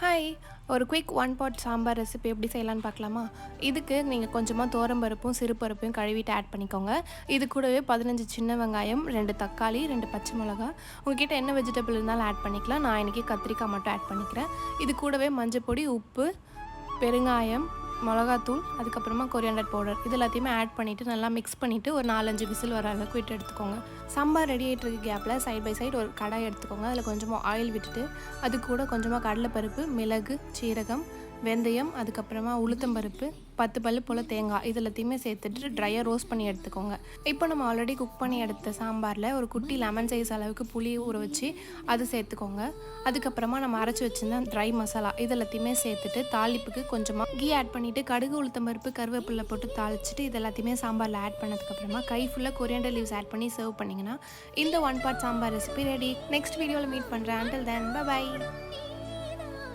Hi! ஒரு quick one pot sambar recipe எப்படி செய்யலான்னு பார்க்கலாமா? இதுக்கு நீங்கள் கொஞ்சமாக துவரம்பருப்பும், சிறுபருப்பையும் கழுவிட்டு ஆட் பண்ணிக்கோங்க. இது கூடவே 15 சின்ன வெங்காயம், 2 தக்காளி, 2 பச்சை மிளகா, உங்ககிட்ட என்ன வெஜிடபிள் இருந்தாலும் ஆட் பண்ணிக்கலாம். நான் இன்றைக்கி கத்திரிக்காய் மட்டும் ஆட் பண்ணிக்கிறேன். இது கூடவே மஞ்சள் பொடி, உப்பு, பெருங்காயம், மிளகாத்தூள், அதுக்கப்புறமா கொரியாண்டர் பவுடர் இது எல்லாத்தையுமே ஆட் பண்ணிவிட்டு நல்லா மிக்ஸ் பண்ணிவிட்டு ஒரு 4-5 விசில் வர அளவுக்கு விட்டு எடுத்துக்கோங்க. சாம்பார் ரெடி ஆகிட்டு இருக்க கேப்பில் சைட் பை சைடு ஒரு கடாய் எடுத்துக்கோங்க. அதில் கொஞ்சமாக ஆயில் விட்டுட்டு அது கூட கொஞ்சமாக கடலைப்பருப்பு, மிளகு, சீரகம், வெந்தயம், அதுக்கப்புறமா உளுத்தம்பருப்பு, 10 பல்லு போல் தேங்காய் இது எல்லாத்தையுமே சேர்த்துட்டு ட்ரையாக ரோஸ்ட் பண்ணி எடுத்துக்கோங்க. இப்போ நம்ம ஆல்ரெடி குக் பண்ணி எடுத்த சாம்பாரில் ஒரு குட்டி லெமன் சைஸ் அளவுக்கு புளி ஊற வச்சு அது சேர்த்துக்கோங்க. அதுக்கப்புறமா நம்ம அரைச்சி வச்சுருந்த ட்ரை மசாலா இது எல்லாத்தையுமே சேர்த்துட்டு தாளிப்புக்கு கொஞ்சமாக கீ ஆட் பண்ணிவிட்டு கடுகு, உளுத்தம்பருப்பு, கருவேப்பிலை போட்டு தாளிச்சிட்டு இது எல்லாத்தையுமே சாம்பாரில் ஆட் பண்ணதுக்கப்புறமா கை ஃபுல்லாக கொரியாண்டர் லீவ்ஸ் ஆட் பண்ணி சர்வ் பண்ணிங்கன்னா இந்த one pot sambar recipe ready. Next வீடியோவில் மீட் பண்ணுறேன். Until then by.